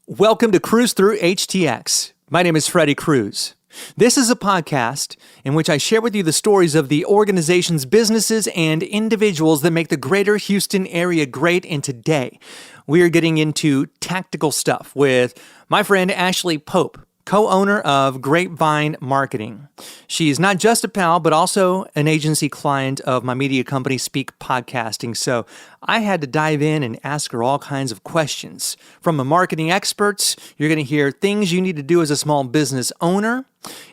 Welcome to Cruise Through HTX. My name is Freddie Cruz. This is a podcast in which I share with you the stories of the organizations, businesses, and individuals that make the greater Houston area great. And today, we are getting into tactical stuff with my friend Ashley Pope, co-owner of Grapevine Marketing. She's not just a pal, but also an agency client of my media company, Speak Podcasting. So I had to dive in and ask her all kinds of questions. From the marketing experts, you're going to hear things you need to do as a small business owner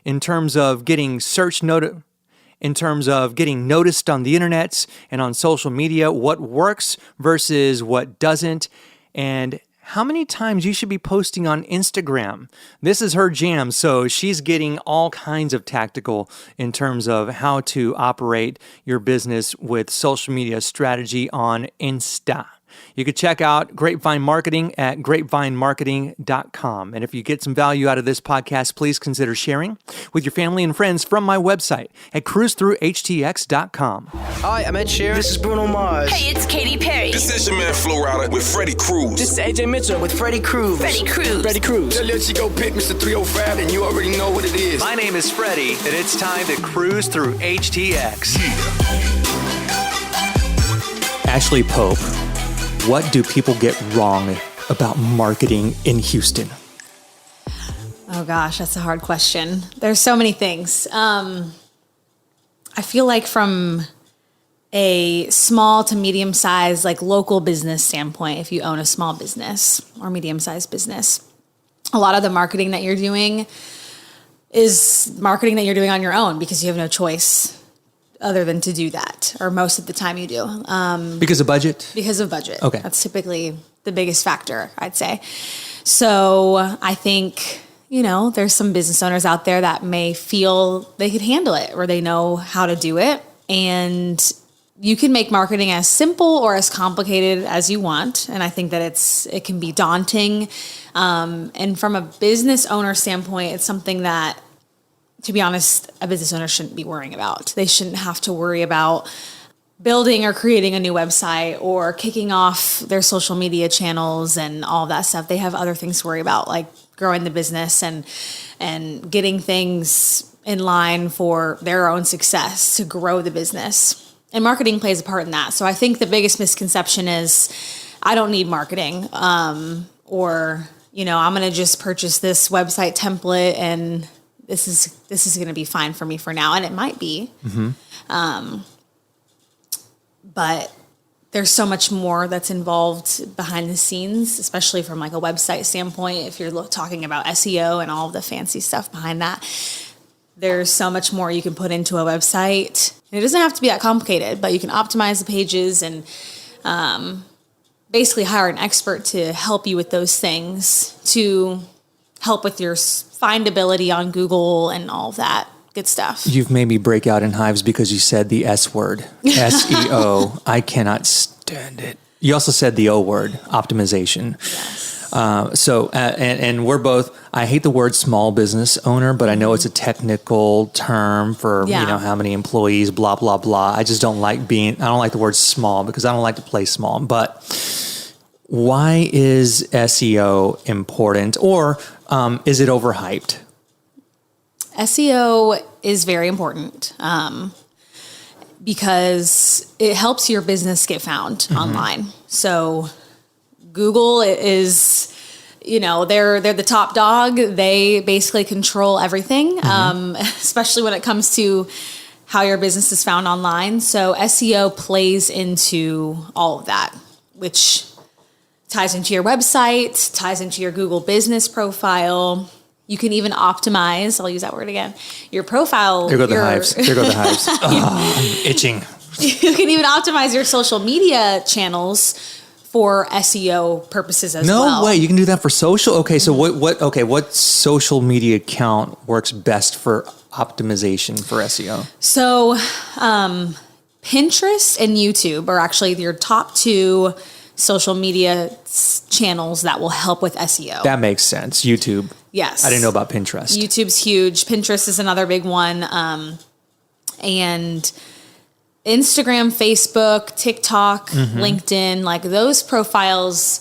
in terms of getting in terms of getting noticed on the internets and on social media, what works versus what doesn't, and how many times you should be posting on Instagram. This is her jam, so she's getting all kinds of tactical in terms of how to operate your business with social media strategy on Insta. You can check out Grapevine Marketing at grapevinemarketing.com. And if you get some value out of this podcast, please consider sharing with your family and friends from my website at cruisethroughhtx.com. Hi, I'm Ed Sheeran. This is Bruno Mars. Hey, it's Katy Perry. This is your man Flo Rida with Freddie Cruz. This is AJ Mitchell with Freddie Cruz. Freddie Cruz. Freddie Cruz. Tell your go pick Mr. 305 and you already know what it is. My name is Freddie, and it's time to cruise through HTX. Ashley Pope, what do people get wrong about marketing in Houston? Oh gosh, that's a hard question. There's so many things. I feel like from a small to medium-sized, like local business standpoint, if you own a small business or medium-sized business, a lot of the marketing that you're doing is marketing that you're doing on your own because you have no choice other than to do that, or most of the time you do. Because of budget? Because of budget. Okay. That's typically the biggest factor, I'd say. So I think, there's some business owners out there that may feel they could handle it or they know how to do it. And you can make marketing as simple or as complicated as you want. And I think that it can be daunting. And from a business owner standpoint, it's something that, to be honest, a business owner shouldn't be worrying about. They shouldn't have to worry about building or creating a new website or kicking off their social media channels and all that stuff. They have other things to worry about, like growing the business and getting things in line for their own success to grow the business. And marketing plays a part in that. So I think the biggest misconception is I don't need marketing, or I'm going to just purchase this website template and this is going to be fine for me for now. And it might be. Mm-hmm. But there's so much more that's involved behind the scenes, especially from like a website standpoint. If you're talking about SEO and all of the fancy stuff behind that, there's so much more you can put into a website. And it doesn't have to be that complicated, but you can optimize the pages and basically hire an expert to help you with those things, to help with your findability on Google and all of that good stuff. You've made me break out in hives because you said the S word, SEO. I cannot stand it. You also said the O word, optimization. Yes. And we're both, I hate the word small business owner, but I know it's a technical term for, how many employees, blah, blah, blah. I just don't like I don't like the word small because I don't like to play small. But why is SEO important, or is it overhyped? SEO is very important because it helps your business get found online. So Google is, they're the top dog. They basically control everything, especially when it comes to how your business is found online. So SEO plays into all of that, which ties into your website, ties into your Google business profile. You can even optimize, I'll use that word again, your profile. There go the hives. I'm itching. You can even optimize your social media channels for SEO purposes as well. No way, you can do that for social? Okay, so what social media account works best for optimization for SEO? So Pinterest and YouTube are actually your top two social media channels that will help with SEO. That makes sense. YouTube. Yes. I didn't know about Pinterest. YouTube's huge. Pinterest is another big one. And Instagram, Facebook, TikTok, LinkedIn, like those profiles,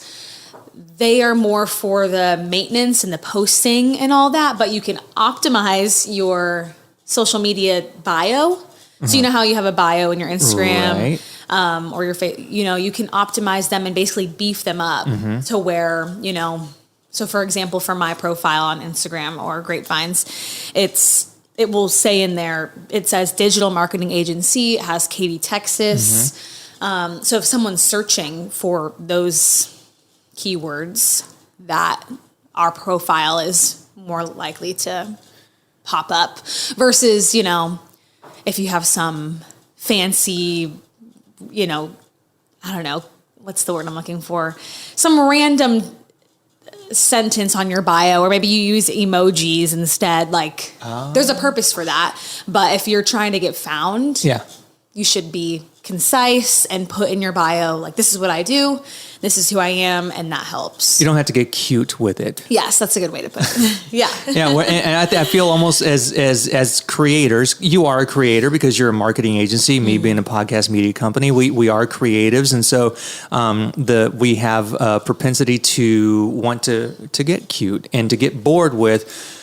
They are more for the maintenance and the posting and all that, but you can optimize your social media bio. So you know how you have a bio in your Instagram, or your you can optimize them and basically beef them up to where, so for example, for my profile on Instagram or Grapevines, it will say in there, it says digital marketing agency, it has Katy, Texas. So if someone's searching for those keywords, that our profile is more likely to pop up versus, if you have some fancy, I don't know, what's the word I'm looking for? Some random sentence on your bio, or maybe you use emojis instead. There's a purpose for that. But if you're trying to get found, you should be concise and put in your bio, like, this is what I do, this is who I am, and that helps. You don't have to get cute with it. Yes, that's a good way to put it. Yeah. And I feel almost as creators, you are a creator because you're a marketing agency, me being a podcast media company, we are creatives. And so we have a propensity to want to get cute and to get bored with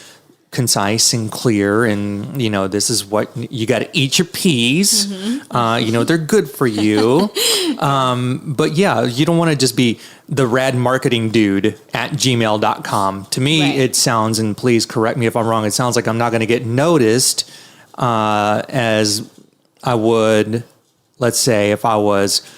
concise and clear, and this is what you got to eat your peas. They're good for you. But yeah, you don't want to just be the rad marketing dude at gmail.com. To me, It sounds, and please correct me if I'm wrong, it sounds like I'm not going to get noticed as I would, let's say, if I was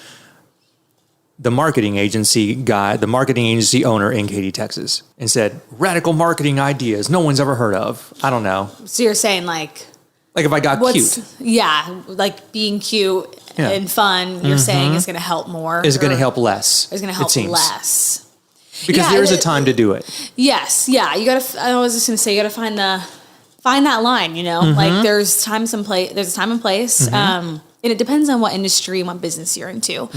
the marketing agency guy, the marketing agency owner in Katy, Texas, and said, radical marketing ideas no one's ever heard of. I don't know. So you're saying like if I got cute. Yeah, like being cute and fun, you're saying is going to help more. Is going to help less. Is going to help less. Because there's a time to do it. Yes. Yeah. I was just going to say, you got to find that line, like there's there's a time and place. And it depends on what industry and what business you're into.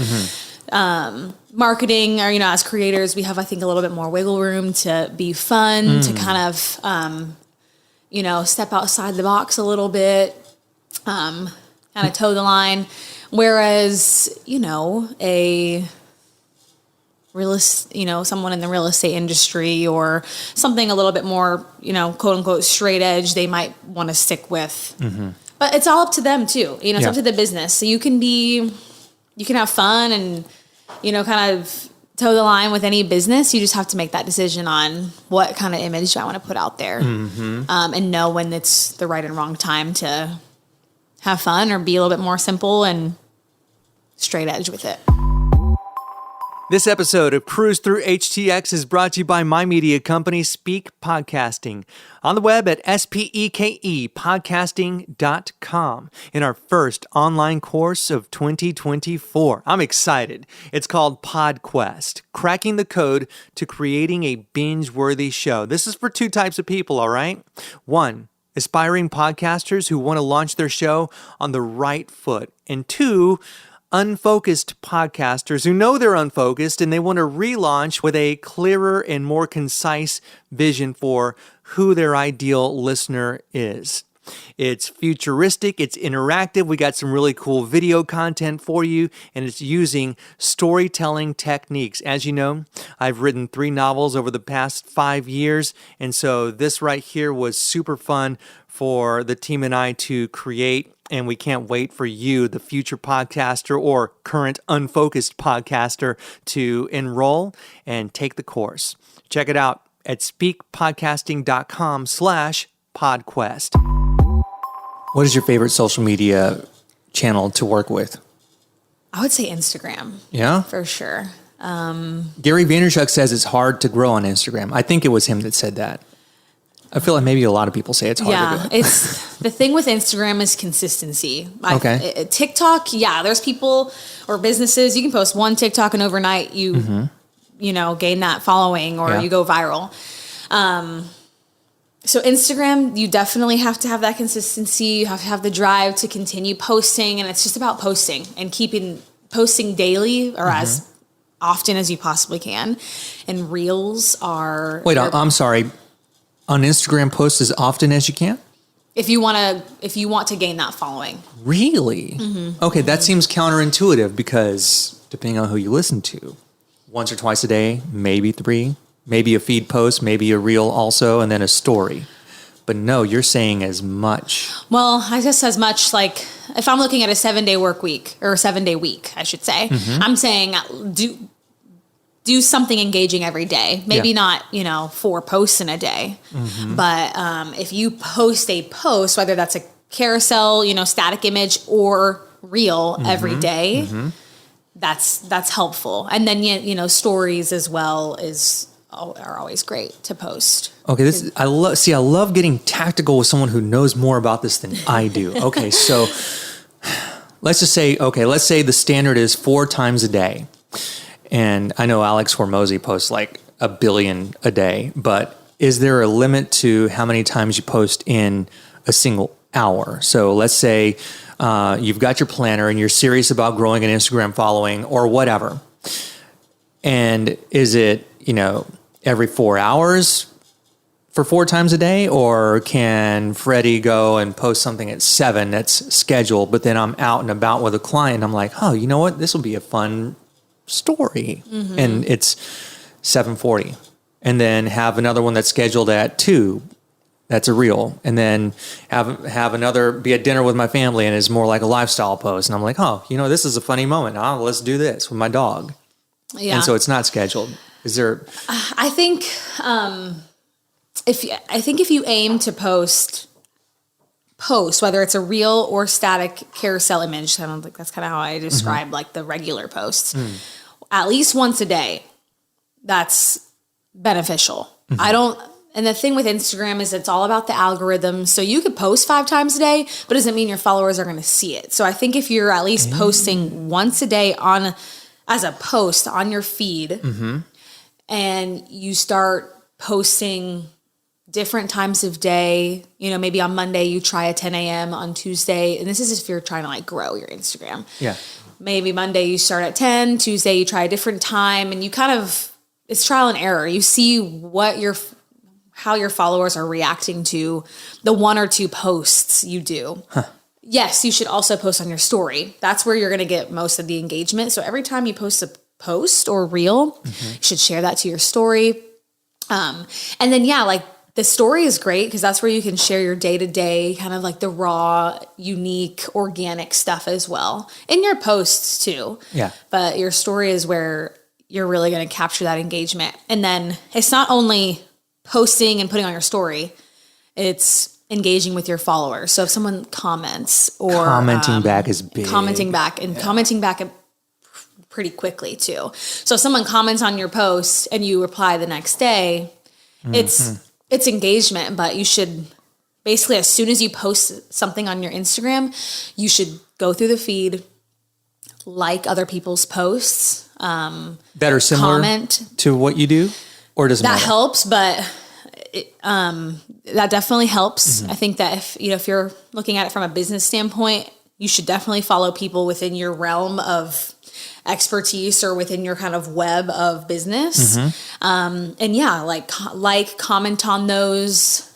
Marketing, or as creators, we have, I think, a little bit more wiggle room to be fun, to kind of step outside the box a little bit, kind of toe the line, whereas someone in the real estate industry or something a little bit more quote unquote straight edge, they might want to stick with, but it's all up to them too. It's up to the business. So you can have fun and kind of toe the line with any business. You just have to make that decision on what kind of image I want to put out there, and know when it's the right and wrong time to have fun or be a little bit more simple and straight edge with it. This episode of Cruise Through HTX is brought to you by my media company, Speak Podcasting, on the web at spekepodcasting.com in our first online course of 2024. I'm excited. It's called PodQuest, Cracking the Code to Creating a Binge-Worthy Show. This is for two types of people, all right? One, aspiring podcasters who want to launch their show on the right foot. And two, unfocused podcasters who know they're unfocused and they want to relaunch with a clearer and more concise vision for who their ideal listener is. It's futuristic, it's interactive, we got some really cool video content for you, and it's using storytelling techniques. As you know, I've written 3 novels over the past 5 years, and so this right here was super fun for the team and I to create, and we can't wait for you, the future podcaster or current unfocused podcaster, to enroll and take the course. Check it out at speakpodcasting.com/podquest. What is your favorite social media channel to work with? I would say Instagram. Yeah? For sure. Gary Vaynerchuk says it's hard to grow on Instagram. I think it was him that said that. I feel like maybe a lot of people say it's hard to do. It's the thing with Instagram is consistency. Okay. TikTok, there's people or businesses, you can post one TikTok and overnight you gain that following or you go viral. So Instagram, you definitely have to have that consistency. You have to have the drive to continue posting, and it's just about posting and posting daily or as often as you possibly can. And reels are... Wait, I'm sorry. On Instagram, post as often as you can? If you want to gain that following. Really? Okay, that seems counterintuitive because depending on who you listen to, once or twice a day, maybe 3, maybe a feed post, maybe a reel also, and then a story. But no, you're saying as much. Well, I guess as much like if I'm looking at a 7-day work week or a 7-day week, I should say, I'm saying do something engaging every day. Maybe not, 4 posts in a day, but if you post a post, whether that's a carousel, static image or reel every day, that's helpful. And then, stories as well are always great to post. Okay, I love getting tactical with someone who knows more about this than I do. Okay, so let's say the standard is 4 times a day. And I know Alex Hormozy posts like 1 billion a day, but is there a limit to how many times you post in a single hour? So let's say you've got your planner and you're serious about growing an Instagram following or whatever. And is it, every 4 hours for 4 times a day? Or can Freddie go and post something at 7 that's scheduled, but then I'm out and about with a client and I'm like, oh, you know what? This will be a fun story. And it's 7:40. And then have another one that's scheduled at 2. That's a reel. And then have another be at dinner with my family and is more like a lifestyle post. And I'm like, oh, this is a funny moment. Oh, let's do this with my dog. Yeah. And so it's not scheduled. Is there? I think if you aim to post, whether it's a reel or static carousel image, I don't think that's kind of how I describe like the regular posts, at least once a day, that's beneficial. And the thing with Instagram is it's all about the algorithm. So you could post 5 times a day, but it doesn't mean your followers are going to see it. So I think if you're at least posting once a day as a post on your feed, and you start posting different times of day, maybe on Monday you try a 10 a.m. on Tuesday. And this is if you're trying to like grow your Instagram. Yeah. Maybe Monday you start at 10, Tuesday you try a different time, and you it's trial and error. You see how your followers are reacting to the 1 or 2 posts you do. Yes, you should also post on your story. That's where you're going to get most of the engagement. So every time you post a post or reel, you should share that to your story. And then, like the story is great because that's where you can share your day-to-day, kind of like the raw, unique, organic stuff as well. In your posts too. Yeah. But your story is where you're really going to capture that engagement. And then it's not only posting and putting on your story, it's engaging with your followers. So if someone comments or commenting back is big. Commenting back pretty quickly too. So if someone comments on your post and you reply the next day, it's engagement, but you should basically, as soon as you post something on your Instagram, you should go through the feed, like other people's posts. That are similar to what you do? Or does it matter? That helps, but that definitely helps. I think that if you're looking at it from a business standpoint, you should definitely follow people within your realm of expertise or within your kind of web of business. And comment on those,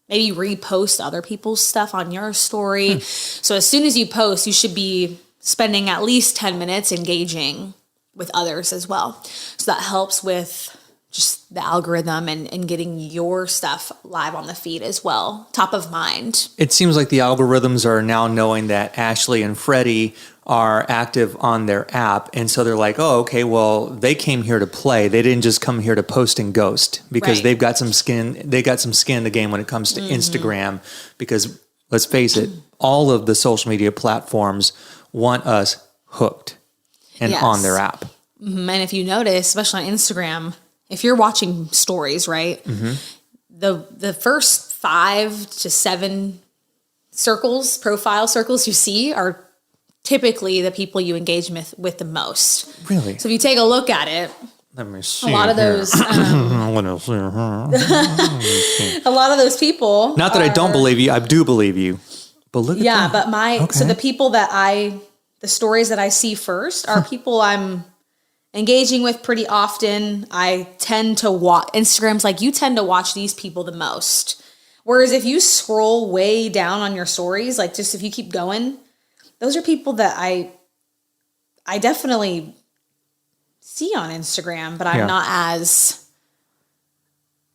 maybe repost other people's stuff on your story. So as soon as you post, you should be spending at least 10 minutes engaging with others as well. So that helps with just the algorithm and getting your stuff live on the feed as well, top of mind. It seems like the algorithms are now knowing that Ashley and Freddie are active on their app. And so they're like, oh, okay, well, they came here to play. They didn't just come here to post and ghost because they've got some skin. They got some skin in the game when it comes to Instagram, because let's face it, all of the social media platforms want us hooked and on their app. And if you notice, especially on Instagram, if you're watching stories, right, the first 5 to 7 profile circles you see are typically the people you engage with the most. Really? So if you take a look at it, let me see. A lot of those. A lot of those people. Not that I don't believe you, I do believe you. But look at that. But so the people the stories that I see first are people I'm engaging with pretty often. I tend to watch Instagram's like you tend to watch these people the most. Whereas if you scroll way down on your stories, like just if you keep going, those are people that I definitely see on Instagram, but I'm not as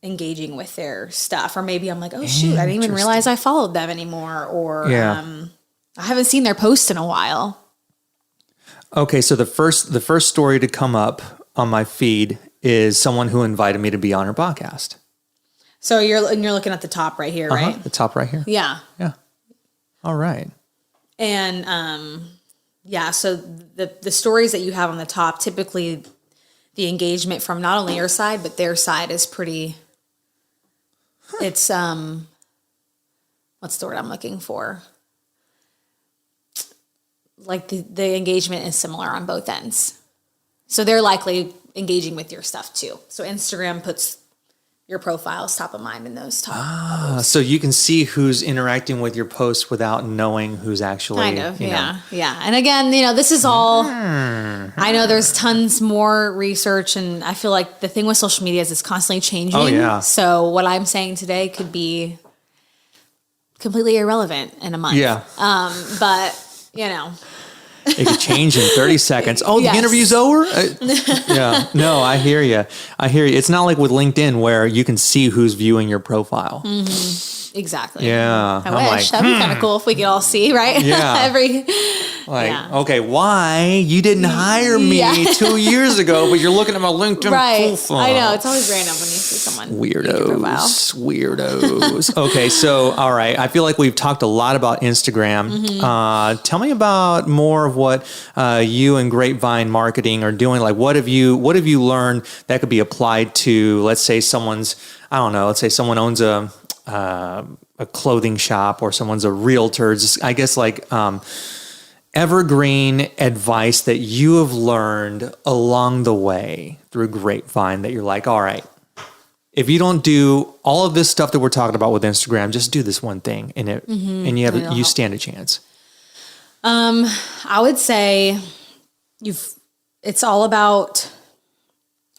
engaging with their stuff. Or maybe I'm like, oh shoot, I didn't even realize I followed them anymore. Or I haven't seen their post in a while. Okay, so the first story to come up on my feed is someone who invited me to be on her podcast. So you're looking at the top right here, right? The top right here. Yeah. Yeah. All right. And so the stories that you have on the top, typically the engagement from not only your side but their side is pretty. It's what's the word I'm looking for? Like the engagement is similar on both ends. So they're likely engaging with your stuff too. So Instagram puts your profiles top of mind in those top. So you can see who's interacting with your posts without knowing who's actually kind of, yeah. And again, this is all. I know there's tons more research, and I feel like the thing with social media is it's constantly changing. Oh yeah. So what I'm saying today could be completely irrelevant in a month. Yeah. But it could change in 30 seconds. Oh, Yes. the interview's over? Yeah. No, I hear you. It's not like with LinkedIn where you can see who's viewing your profile. Mm-hmm. Exactly. Yeah. I wish. That'd be kind of cool if we could all see, right? Yeah. Okay, why you didn't hire me 2 years ago, but you're looking at my LinkedIn profile. I know. It's always random when you see someone. Weirdos. Okay, so all right. I feel like we've talked a lot about Instagram. Mm-hmm. Tell me about more of what you and Grapevine Marketing are doing. Like, what have you learned that could be applied to, let's say someone owns a clothing shop, or someone's a realtor. Just, I guess, like evergreen advice that you have learned along the way through Grapevine that you're like, all right, if you don't do all of this stuff that we're talking about with Instagram, just do this one thing, and you stand a chance. I would say it's all about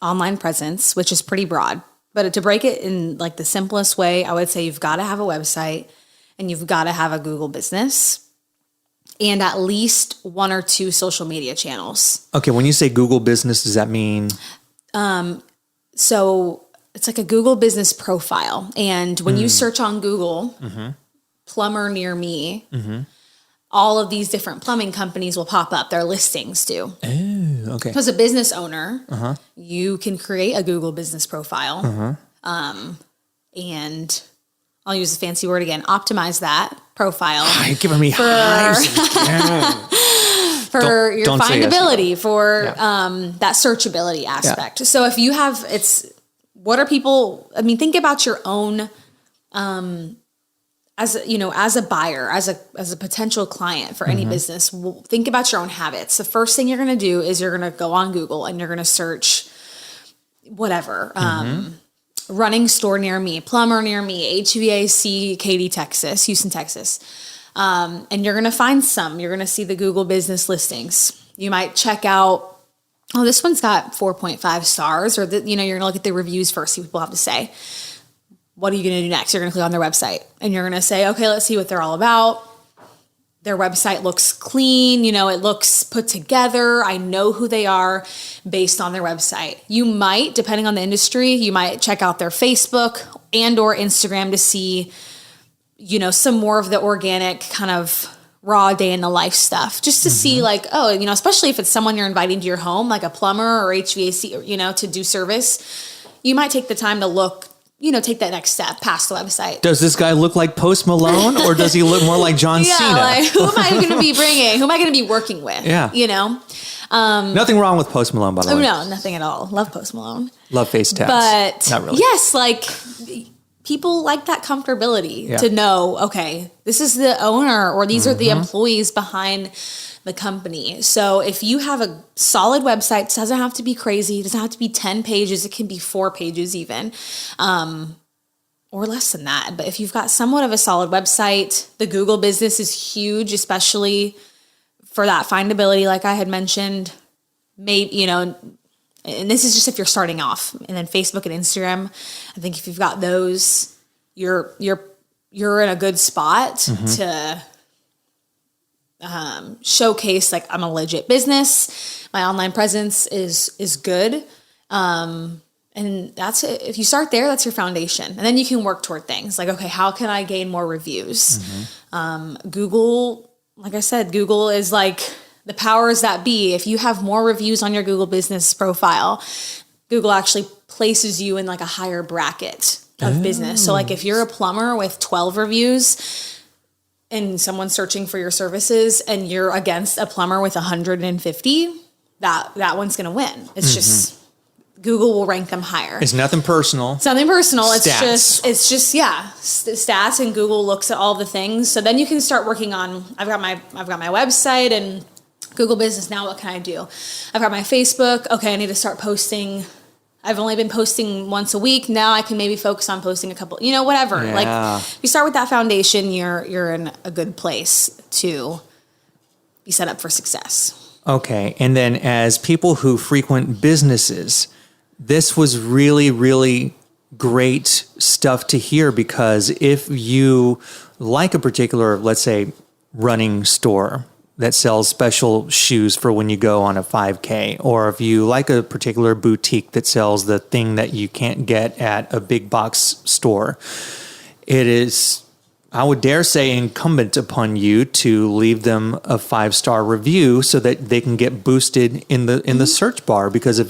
online presence, which is pretty broad. But to break it in like the simplest way, I would say you've got to have a website and you've got to have a Google business and at least 1 or 2 social media channels. Okay, when you say Google business, does that mean? So it's like a Google business profile. And when you search on Google, plumber near me, all of these different plumbing companies will pop up. Their listings do. Oh, okay. So as a business owner, you can create a Google business profile. And I'll use a fancy word again, optimize that profile. You're giving me hives. For your findability, for Yeah. that searchability aspect. Yeah. So if you have, think about your own, as a buyer, as a potential client for any business, think about your own habits. The first thing you're going to do is you're going to go on Google and you're going to search whatever, running store near me, plumber near me, HVAC, Houston, Texas. And you're going to find you're going to see the Google business listings. You might check out, oh, this one's got 4.5 stars, or you're going to look at the reviews first, see what people have to say. What are you going to do next? You're going to click on their website and you're going to say, okay, let's see what they're all about. Their website looks clean. It looks put together. I know who they are based on their website. You might, depending on the industry, you might check out their Facebook and or Instagram to see, some more of the organic kind of raw day in the life stuff, just to see like, especially if it's someone you're inviting to your home, like a plumber or HVAC, to do service, you might take the time to look, take that next step past the website. Does this guy look like Post Malone, or does he look more like John Cena? Like, who am I going to be bringing? Who am I going to be working with? Yeah. Nothing wrong with Post Malone, by the way. No, nothing at all. Love Post Malone. Love face tats. But not really. Yes, like people like that comfortability to know, okay, this is the owner or these are the employees behind the company. So if you have a solid website, it doesn't have to be crazy. It doesn't have to be 10 pages. It can be 4 pages even, or less than that. But if you've got somewhat of a solid website, the Google business is huge, especially for that findability, like I had mentioned. Maybe, and this is just if you're starting off. And then Facebook and Instagram, I think if you've got those, you're in a good spot to showcase like I'm a legit business. My online presence is good. And that's it. If you start there, that's your foundation. And then you can work toward things like, okay, how can I gain more reviews? Google, like I said, Google is like the powers that be. If you have more reviews on your Google business profile, Google actually places you in like a higher bracket of business. So like if you're a plumber with 12 reviews and someone's searching for your services and you're against a plumber with 150, that one's going to win. It's just... Google will rank them higher. It's nothing personal. It's nothing personal. Stats. It's just stats, and Google looks at all the things. So then you can start working on. I've got my website and Google Business now. What can I do? I've got my Facebook. Okay, I need to start posting. I've only been posting once a week. Now I can maybe focus on posting a couple. Whatever. Yeah. Like if you start with that foundation, you're in a good place to be set up for success. Okay, and then as people who frequent businesses, this was really, really great stuff to hear, because if you like a particular, let's say, running store that sells special shoes for when you go on a 5K, or if you like a particular boutique that sells the thing that you can't get at a big box store, it is, I would dare say, incumbent upon you to leave them a 5-star review so that they can get boosted in the search bar. Because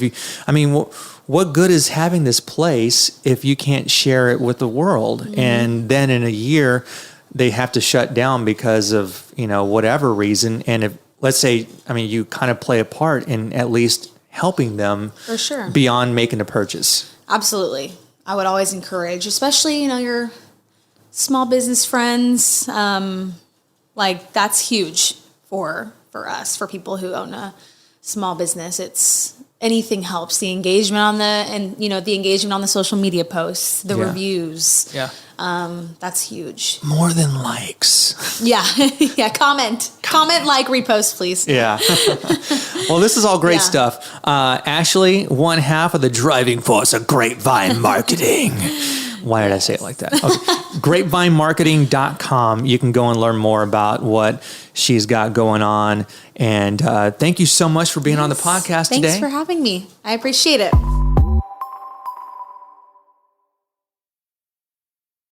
what good is having this place if you can't share it with the world? And then in a year, they have to shut down because of, whatever reason. And if, let's say, you kind of play a part in at least helping them For sure. beyond making a purchase. Absolutely. I would always encourage, especially, your small business friends. Like that's huge for us, for people who own a small business. It's anything helps. The engagement on the engagement on the social media posts, the reviews. Yeah. That's huge. More than likes. Yeah. Yeah. Comment, like, repost, please. Yeah. Well, this is all great Yeah. stuff. Ashley, one half of the driving force of grapevine marketing. Why did I say it like that? Okay. Grapevinemarketing.com. You can go and learn more about what she's got going on. And thank you so much for being on the podcast today. Thanks for having me. I appreciate it.